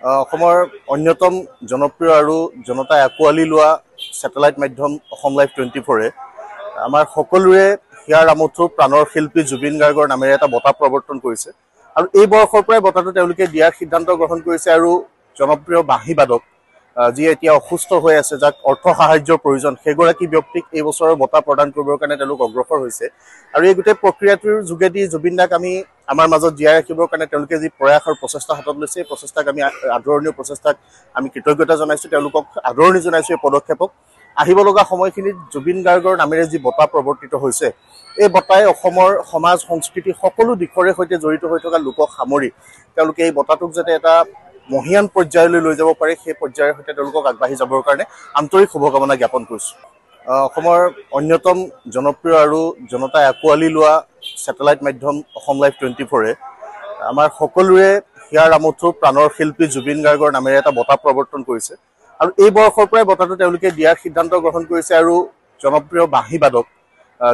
অসমৰ অন্যতম জনপ্ৰিয় আৰু জনতাই আঁকোৱালি লোৱা ছেটেলাইট মাধ্যম অসম লাইভ 24 আমাৰ সকলোৰে হিয়াৰ আমঠুৰ প্ৰাণৰ শিল্পী জুবিন গাৰ্গৰ নামেৰে এটা বঁটা প্ৰৱৰ্তন কৰিছে আৰু এই বৰ্ষৰ পৰাই বঁটাটো তেওঁলোকে দিয়াৰ সিদ্ধান্ত গ্ৰহণ কৰিছে আৰু জনপ্ৰিয় বাঁহীবাদক যি এতিয়া অসুস্থ হৈ আছে যাক অৰ্থ সাহায্যৰ প্ৰয়োজন সেইগৰাকী ব্যক্তিক এই বছৰৰ বঁটা প্ৰদান কৰিবৰ কাৰণে তেওঁলোক অগ্ৰসৰ হৈছে আৰু এই গোটেই প্ৰক্ৰিয়াটোৰ যোগেদি জুবিন দাক আমি আমাৰ মাজত জীয়াই ৰাখিবৰ কাৰণে তেওঁলোকে যি প্ৰয়াস আৰু প্ৰচেষ্টা হাতত লৈছে এই প্ৰচেষ্টাক আমি আদৰণীয় প্ৰচেষ্টাক আমি কৃতজ্ঞতা জনাইছোঁ তেওঁলোকক আদৰণি জনাইছোঁ এই পদক্ষেপক আহিব লগা সময়খিনিত জুবিন গাৰ্গৰ নামেৰে যি বঁটা প্ৰৱৰ্তিত হৈছে এই বঁটাই অসমৰ সমাজ সংস্কৃতি সকলো দিশৰে সৈতে জড়িত হৈ থকা লোকক সামৰি তেওঁলোকে এই বঁটাটোক যাতে এটা মহিয়ান পৰ্যায়লৈ লৈ যাব পাৰে সেই পৰ্যায়ৰ সৈতে তেওঁলোকক আগবাঢ়ি যাবৰ কাৰণে আন্তৰিক শুভকামনা জ্ঞাপন কৰিছোঁ। অসমৰ অন্যতম জনপ্ৰিয় আৰু জনতাই আঁকোৱালি লোৱা ছেটেলাইট মাধ্যম অসম লাইভ 24 আমাৰ সকলোৰে হিয়াৰ আমঠুৰ প্ৰাণৰ শিল্পী জুবিন গাৰ্গৰ নামেৰে এটা বঁটা প্ৰৱৰ্তন কৰিছে আৰু এই বৰ্ষৰ পৰাই বঁটাটো তেওঁলোকে দিয়াৰ সিদ্ধান্ত গ্ৰহণ কৰিছে আৰু জনপ্ৰিয় বাঁহীবাদক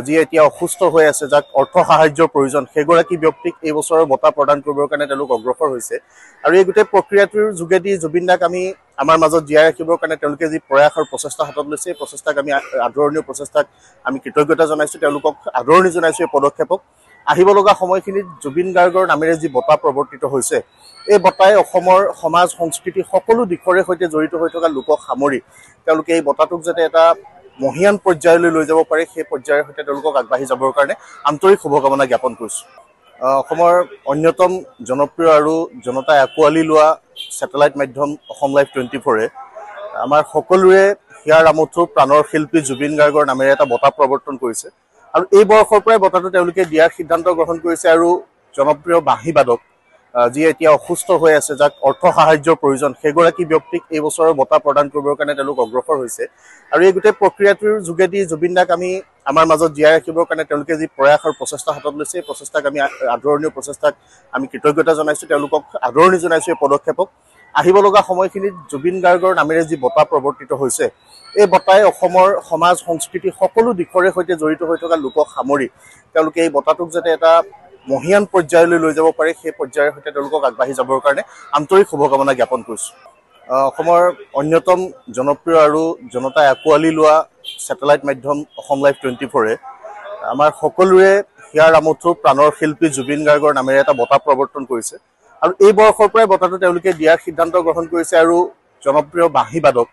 যি এতিয়া অসুস্থ হৈ আছে যাক অৰ্থ সাহায্যৰ প্ৰয়োজন সেইগৰাকী ব্যক্তিক এই বছৰৰ বঁটা প্ৰদান কৰিবৰ কাৰণে তেওঁলোক অগ্ৰসৰ হৈছে আৰু এই গোটেই প্ৰক্ৰিয়াটোৰ যোগেদি জুবিন দাক আমি আমাৰ মাজত জীয়াই ৰাখিবৰ কাৰণে তেওঁলোকে যি প্ৰয়াস আৰু প্ৰচেষ্টা হাতত লৈছে এই প্ৰচেষ্টাক আমি আদৰণীয় প্ৰচেষ্টাক আমি কৃতজ্ঞতা জনাইছোঁ তেওঁলোকক আদৰণি জনাইছোঁ এই পদক্ষেপক আহিব লগা সময়খিনিত জুবিন গাৰ্গৰ নামেৰে যি বঁটা প্ৰৱৰ্তিত হৈছে এই বঁটাই অসমৰ সমাজ সংস্কৃতি সকলো দিশৰে সৈতে জড়িত হৈ থকা লোকক সামৰি তেওঁলোকে এই বঁটাটোক যাতে এটা মহিয়ান পৰ্যায়লৈ লৈ যাব পাৰে সেই পৰ্যায়ৰ সৈতে তেওঁলোকক আগবাঢ়ি যাবৰ কাৰণে আন্তৰিক শুভকামনা জ্ঞাপন কৰিছোঁ। অসমৰ অন্যতম জনপ্ৰিয় আৰু জনতাই আঁকোৱালি লোৱা ছেটেলাইট মাধ্যম অসম লাইভ 24 আমাৰ সকলোৰে হিয়াৰ আমঠুৰ প্ৰাণৰ শিল্পী জুবিন গাৰ্গৰ নামেৰে এটা বঁটা প্ৰৱৰ্তন কৰিছে আৰু এই বৰ্ষৰ পৰাই বঁটাটো তেওঁলোকে দিয়াৰ সিদ্ধান্ত গ্ৰহণ কৰিছে আৰু জনপ্ৰিয় বাঁহীবাদক যি এতিয়া অসুস্থ হৈ আছে যাক অৰ্থ সাহায্যৰ প্ৰয়োজন সেইগৰাকী ব্যক্তিক এই বছৰৰ বঁটা প্ৰদান কৰিবৰ কাৰণে তেওঁলোক অগ্ৰসৰ হৈছে আৰু এই গোটেই প্ৰক্ৰিয়াটোৰ যোগেদি জুবিন দাক আমি আমাৰ মাজত জীয়াই ৰাখিবৰ কাৰণে তেওঁলোকে যি প্ৰয়াস আৰু প্ৰচেষ্টা হাতত লৈছে এই প্ৰচেষ্টাক আমি আদৰণীয় প্ৰচেষ্টাক আমি কৃতজ্ঞতা জনাইছোঁ তেওঁলোকক আদৰণি জনাইছোঁ এই পদক্ষেপক আহিব লগা সময়খিনিত জুবিন গাৰ্গৰ নামেৰে যি বঁটা প্ৰৱৰ্তিত হৈছে এই বঁটাই অসমৰ সমাজ সংস্কৃতি সকলো দিশৰে সৈতে জড়িত হৈ থকা লোকক সামৰি তেওঁলোকে এই বঁটাটোক যাতে এটা মহিয়ান পৰ্যায়লৈ লৈ যাব পাৰে সেই পৰ্যায়ৰ সৈতে তেওঁলোকক আগবাঢ়ি যাবৰ কাৰণে আন্তৰিক শুভকামনা জ্ঞাপন কৰিছোঁ। অসমৰ অন্যতম জনপ্ৰিয় আৰু জনতাই আঁকোৱালি লোৱা ছেটেলাইট মাধ্যম অসম লাইভ 24 আমাৰ সকলোৰে হিয়াৰ আমঠুৰ প্ৰাণৰ শিল্পী জুবিন গাৰ্গৰ নামেৰে এটা বঁটা প্ৰৱৰ্তন কৰিছে আৰু এই বৰ্ষৰ পৰাই বঁটাটো তেওঁলোকে দিয়াৰ সিদ্ধান্ত গ্ৰহণ কৰিছে আৰু জনপ্ৰিয় বাঁহীবাদক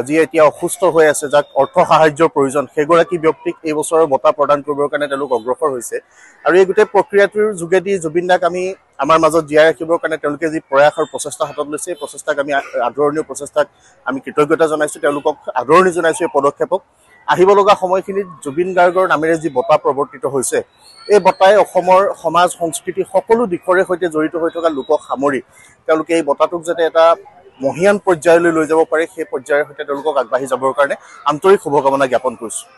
যি এতিয়া অসুস্থ হৈ আছে যাক অৰ্থ সাহায্যৰ প্ৰয়োজন সেইগৰাকী ব্যক্তিক এই বছৰৰ বঁটা প্ৰদান কৰিবৰ কাৰণে তেওঁলোক অগ্ৰসৰ হৈছে আৰু এই গোটেই প্ৰক্ৰিয়াটোৰ যোগেদি জুবিন দাক আমি আমাৰ মাজত জীয়াই ৰাখিবৰ কাৰণে তেওঁলোকে যি প্ৰয়াস আৰু প্ৰচেষ্টা হাতত লৈছে এই প্ৰচেষ্টাক আমি আদৰণীয় প্ৰচেষ্টাক আমি কৃতজ্ঞতা জনাইছোঁ তেওঁলোকক আদৰণি জনাইছোঁ এই পদক্ষেপক আহিব লগা সময়খিনিত জুবিন গাৰ্গৰ নামেৰে যি বঁটা প্ৰৱৰ্তিত হৈছে এই বঁটাই অসমৰ সমাজ সংস্কৃতি সকলো দিশৰে সৈতে জড়িত হৈ থকা লোকক সামৰি তেওঁলোকে এই বঁটাটোক যাতে এটা মহিয়ান পৰ্যায়লৈ লৈ যাব পাৰে সেই পৰ্যায়ৰ সৈতে তেওঁলোকক আগবাঢ়ি যাবৰ কাৰণে আন্তৰিক শুভকামনা জ্ঞাপন কৰিছোঁ।